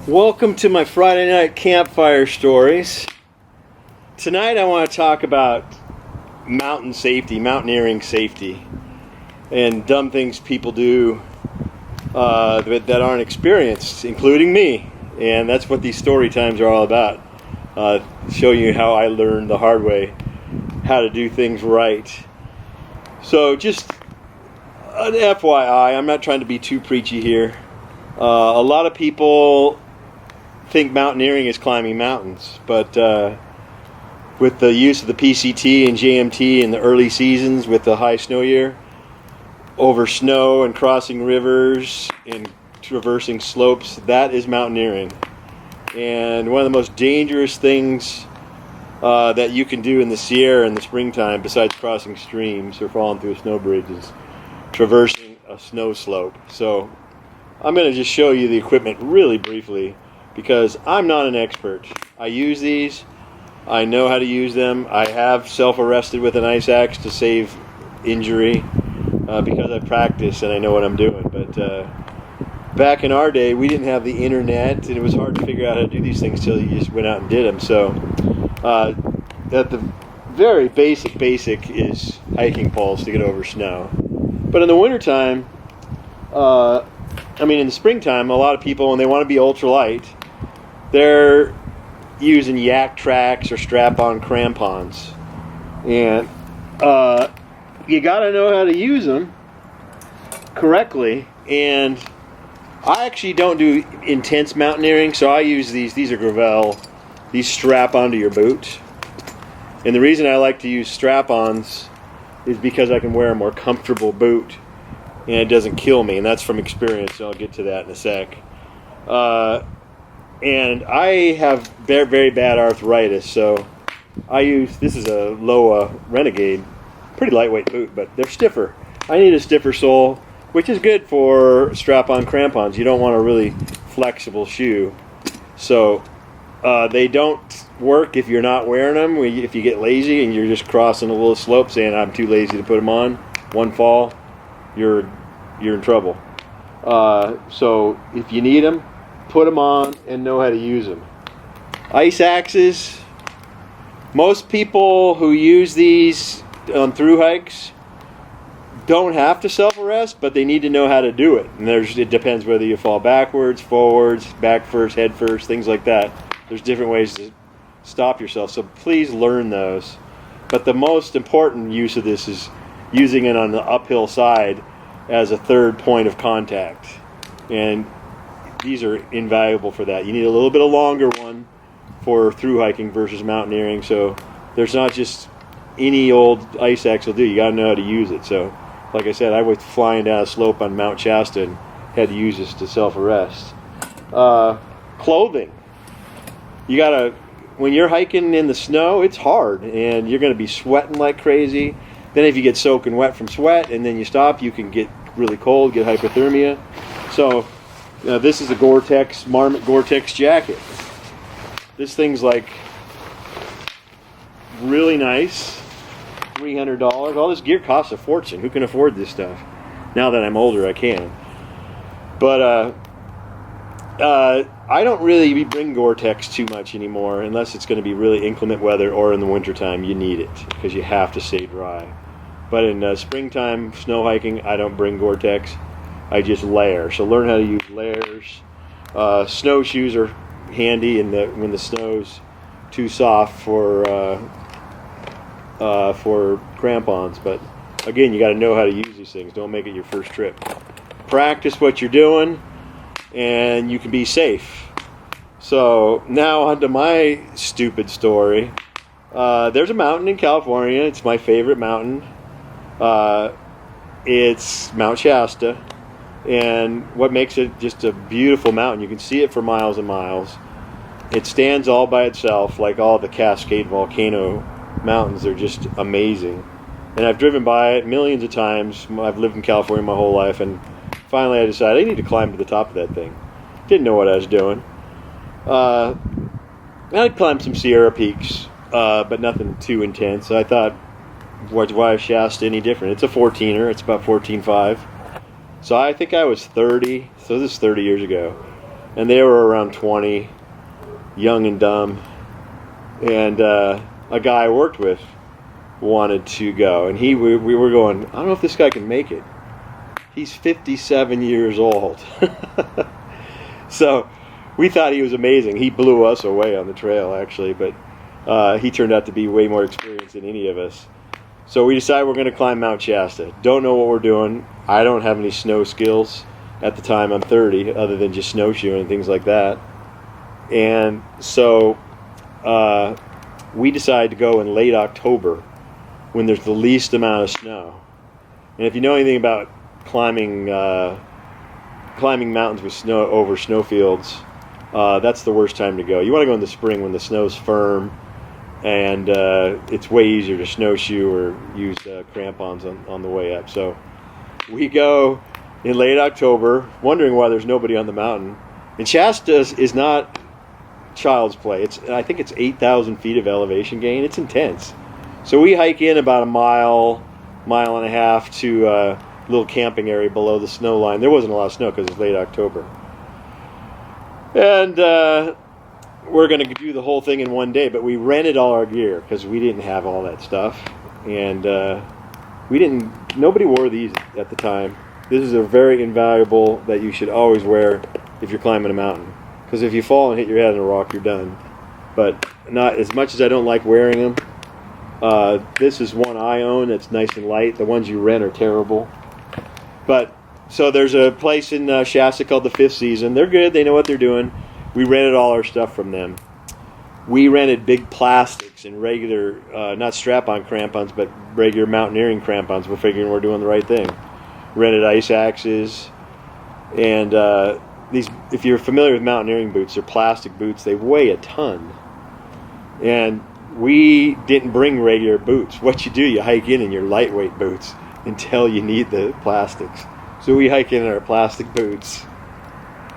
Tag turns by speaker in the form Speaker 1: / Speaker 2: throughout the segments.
Speaker 1: Welcome to my Friday night campfire stories. Tonight I want to talk about mountain safety, mountaineering safety, and dumb things people do that aren't experienced, including me. And that's what these story times are all about. Showing you how I learned the hard way how to do things right. So just an FYI, I'm not trying to be too preachy here. A lot of people think mountaineering is climbing mountains, but with the use of the PCT and JMT in the early seasons with the high snow year, over snow and crossing rivers and traversing slopes, that is mountaineering. And one of the most dangerous things that you can do in the Sierra in the springtime, besides crossing streams or falling through a snow bridge, is traversing a snow slope. So I'm going to just show you the equipment really briefly, because I'm not an expert. I use these. I know how to use them. I have self-arrested with an ice axe to save injury because I practice and I know what I'm doing. But back in our day, we didn't have the internet, and it was hard to figure out how to do these things till you just went out and did them. So at the very basic is hiking poles to get over snow. But in the wintertime, in the springtime, a lot of people, when they want to be ultralight, they're using yak tracks or strap-on crampons. And you got to know how to use them correctly. And I actually don't do intense mountaineering, so I use these. These are Gravel. These strap onto your boot. And the reason I like to use strap-ons is because I can wear a more comfortable boot and it doesn't kill me. And that's from experience, so I'll get to that in a sec. And I have very, very bad arthritis, so I use, this is a Loa Renegade, pretty lightweight boot, but they're stiffer. I need a stiffer sole, which is good for strap-on crampons. You don't want a really flexible shoe. So they don't work if you're not wearing them. If you get lazy and you're just crossing a little slope saying, I'm too lazy to put them on, one fall, you're in trouble. So if you need them, put them on and know how to use them. Ice axes. Most people who use these on through hikes don't have to self-arrest, but they need to know how to do it. And it depends whether you fall backwards, forwards, back first, head first, things like that. There's different ways to stop yourself, so please learn those. But the most important use of this is using it on the uphill side as a third point of contact. And these are invaluable for that. You need a little bit of longer one for through hiking versus mountaineering. So there's not just any old ice axe will do. You got to know how to use it. So, like I said, I was flying down a slope on Mount Shasta and had to use this to self-arrest. Clothing. You got to, when you're hiking in the snow, it's hard and you're going to be sweating like crazy. Then if you get soaking wet from sweat and then you stop, you can get really cold, get hypothermia. So this is a Gore-Tex, Marmot Gore-Tex jacket. This thing's like really nice, $300. All this gear costs a fortune. Who can afford this stuff? Now that I'm older, I can. But I don't really bring Gore-Tex too much anymore unless it's going to be really inclement weather or in the wintertime. You need it because you have to stay dry. But in springtime snow hiking, I don't bring Gore-Tex. I just layer. So learn how to use layers. Snowshoes are handy when the snow's too soft for crampons. But again, you got to know how to use these things. Don't make it your first trip. Practice what you're doing, and you can be safe. So now on to my stupid story. There's a mountain in California. It's my favorite mountain. It's Mount Shasta. And what makes it just a beautiful mountain, you can see it for miles and miles. It stands all by itself, like all the Cascade volcano mountains. They're just amazing. And I've driven by it millions of times. I've lived in California my whole life, and finally I decided I need to climb to the top of that thing. Didn't know what I was doing. I climbed some Sierra peaks, but nothing too intense. I thought, why is Shasta any different? It's a 14er. It's about 14.5. So I think I was 30. So this is 30 years ago. and they were around 20, young and dumb. And a guy I worked with wanted to go, and we were going, I don't know if this guy can make it. He's 57 years old. So we thought he was amazing. He blew us away on the trail, actually, but he turned out to be way more experienced than any of us. So we decided we're going to climb Mount Shasta. Don't know what we're doing. I don't have any snow skills at the time. I'm 30, other than just snowshoeing and things like that. And so we decided to go in late October when there's the least amount of snow. And if you know anything about climbing mountains with snow over snowfields, that's the worst time to go. You want to go in the spring when the snow's firm, and it's way easier to snowshoe or use crampons on the way up. So we go in late October, wondering why there's nobody on the mountain. And Shasta is not child's play. I think it's 8,000 feet of elevation gain. It's intense. So we hike in about a mile and a half to a little camping area below the snow line. There wasn't a lot of snow because it's late October. And we're going to do the whole thing in one day, but we rented all our gear because we didn't have all that stuff. And nobody wore these at the time. This is a very invaluable that you should always wear if you're climbing a mountain. Because if you fall and hit your head on a rock, you're done. But not as much as I don't like wearing them. This is one I own that's nice and light. The ones you rent are terrible. But so there's a place in Shasta called the Fifth Season. They're good. They know what they're doing. We rented all our stuff from them. We rented big plastics and regular, not strap-on crampons, but regular mountaineering crampons. We're figuring we're doing the right thing. Rented ice axes. And these, if you're familiar with mountaineering boots, they're plastic boots. They weigh a ton. And we didn't bring regular boots. What you do, you hike in your lightweight boots until you need the plastics. So we hike in our plastic boots.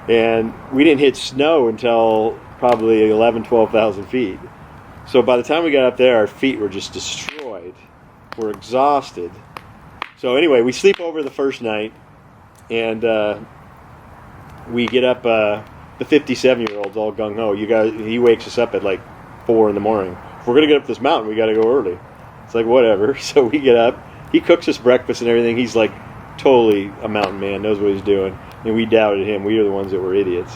Speaker 1: And we didn't hit snow until probably 11,000, 12,000 feet. So by the time we got up there, our feet were just destroyed. We're exhausted. So anyway, we sleep over the first night, and we get up. The 57-year-old's all gung-ho. He wakes us up at like 4 in the morning. If we're going to get up this mountain, we got to go early. It's like, whatever. So we get up. He cooks us breakfast and everything. He's like totally a mountain man, knows what he's doing. And we doubted him. We were the ones that were idiots.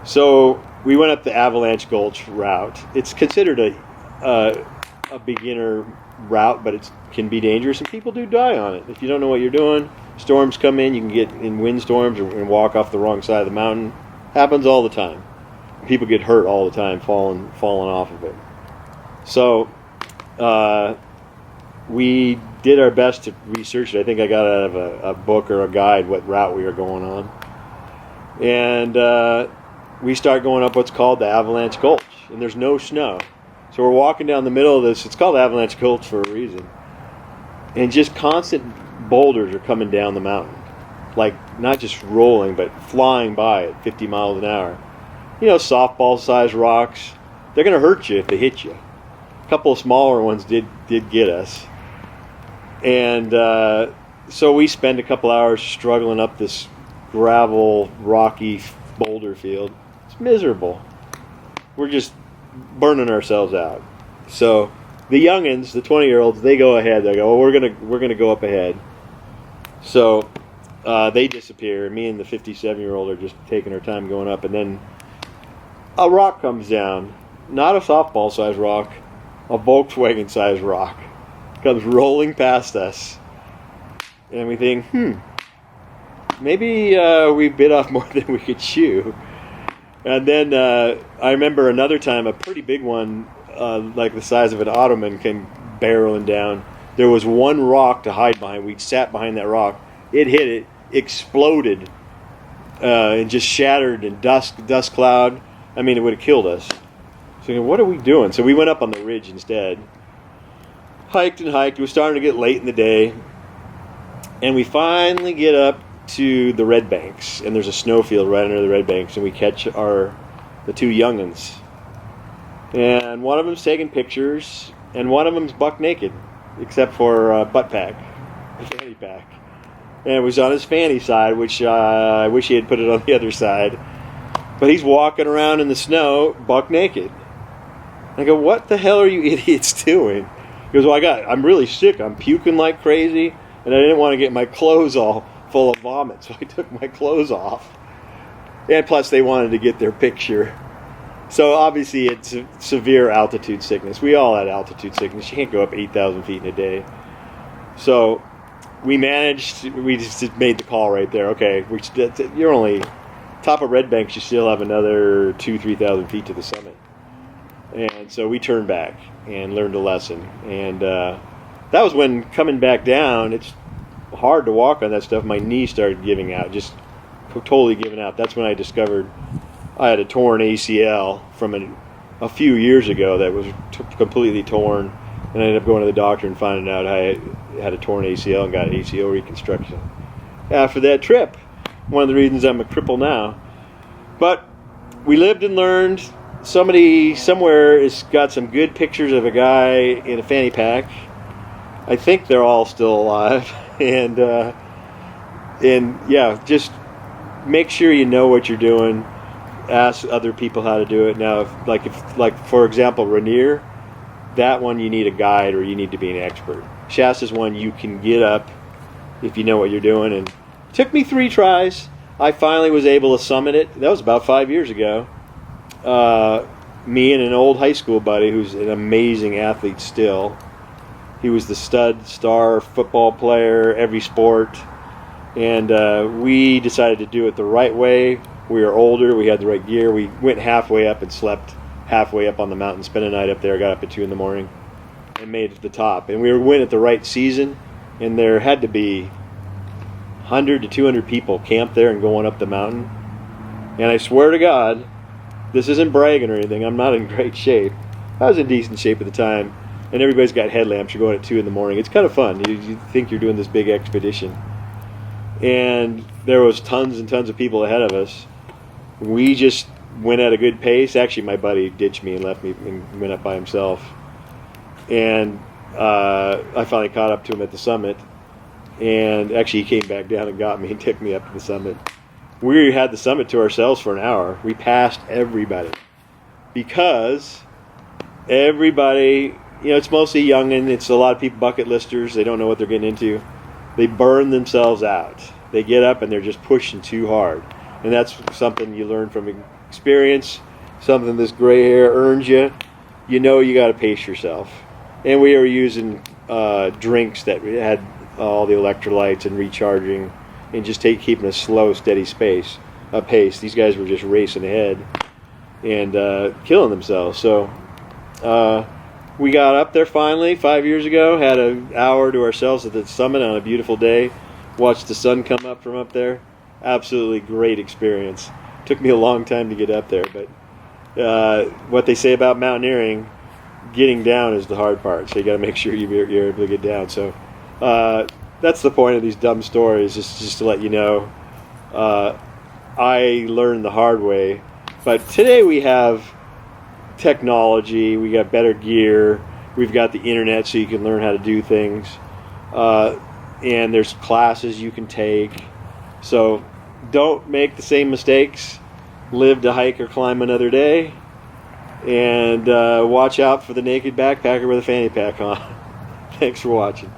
Speaker 1: So we went up the Avalanche Gulch route. It's considered a beginner route, but it can be dangerous, and people do die on it. If you don't know what you're doing, storms come in, you can get in windstorms and walk off the wrong side of the mountain. Happens all the time. People get hurt all the time falling off of it. So we did our best to research it. I think I got out of a book or a guide what route we were going on. And we start going up what's called the Avalanche Gulch, and there's no snow. So we're walking down the middle of this. It's called Avalanche Gulch for a reason. And just constant boulders are coming down the mountain. Like, not just rolling, but flying by at 50 miles an hour. You know, softball-sized rocks. They're going to hurt you if they hit you. A couple of smaller ones did get us. And so we spend a couple hours struggling up this gravel, rocky boulder field. It's miserable. We're just burning ourselves out. So the youngins, the 20-year-olds, they go ahead. They go, well, we're gonna go up ahead. So they disappear. Me and the 57-year-old are just taking our time going up, and then a rock comes down. Not a softball-sized rock, a Volkswagen-sized rock comes rolling past us, and we think, maybe we bit off more than we could chew. And then I remember another time, a pretty big one, like the size of an ottoman, came barreling down. There was one rock to hide behind. We sat behind that rock. It hit it, exploded, and just shattered in dust cloud. I mean, it would have killed us. So what are we doing? So we went up on the ridge instead. Hiked and hiked. It was starting to get late in the day. And we finally get up to the Red Banks. And there's a snowfield right under the Red Banks. And we catch the two youngins. And one of them's taking pictures. And one of them's buck naked. Except for butt pack. Fanny pack. And it was on his fanny side, which I wish he had put it on the other side. But he's walking around in the snow, buck naked. I go, what the hell are you idiots doing? He goes, well, I'm really sick. I'm puking like crazy, and I didn't want to get my clothes all full of vomit, so I took my clothes off. And plus, they wanted to get their picture. So obviously, it's severe altitude sickness. We all had altitude sickness. You can't go up 8,000 feet in a day. So we just made the call right there. Okay, you're only top of Red Banks. You still have another 3,000 feet to the summit. And so we turned back and learned a lesson. And that was when coming back down, it's hard to walk on that stuff. My knee started giving out, just totally giving out. That's when I discovered I had a torn ACL from a few years ago that was completely torn. And I ended up going to the doctor and finding out I had a torn ACL and got ACL reconstruction after that trip. One of the reasons I'm a cripple now. But we lived and learned. Somebody somewhere has got some good pictures of a guy in a fanny pack. I think they're all still alive. And yeah, just make sure you know what you're doing. Ask other people how to do it. Now, if for example, Rainier, that one you need a guide or you need to be an expert. Shasta's one you can get up if you know what you're doing. And it took me 3 tries. I finally was able to summit it. That was about 5 years ago. Me and an old high school buddy who's an amazing athlete still. He was the star football player, every sport. And we decided to do it the right way. We were older. We had the right gear. We went halfway up and slept halfway up on the mountain, spent a night up there, got up at 2 in the morning, and made it to the top. And we went at the right season, and there had to be 100 to 200 people camped there and going up the mountain. And I swear to God, this isn't bragging or anything. I'm not in great shape. I was in decent shape at the time, and everybody's got headlamps. You're going at 2 in the morning. It's kind of fun. You think you're doing this big expedition. And there was tons and tons of people ahead of us. We just went at a good pace. Actually, my buddy ditched me and left me and went up by himself. And I finally caught up to him at the summit. And actually, he came back down and got me and took me up to the summit. We had the summit to ourselves for an hour. We passed everybody. Because everybody, it's mostly youngin'. It's a lot of people bucket listers. They don't know what they're getting into. They burn themselves out. They get up and they're just pushing too hard. And that's something you learn from experience, something this gray hair earns you. You got to pace yourself. And we were using drinks that had all the electrolytes and recharging and just keeping a slow, steady pace. These guys were just racing ahead and killing themselves. So we got up there finally 5 years ago, had an hour to ourselves at the summit on a beautiful day, watched the sun come up from up there. Absolutely great experience. Took me a long time to get up there, but what they say about mountaineering, getting down is the hard part. So you got to make sure you're able to get down. So that's the point of these dumb stories, is just to let you know. I learned the hard way, but today we have technology. We got better gear. We've got the internet, so you can learn how to do things. And there's classes you can take. So don't make the same mistakes. Live to hike or climb another day. And watch out for the naked backpacker with a fanny pack on. Thanks for watching.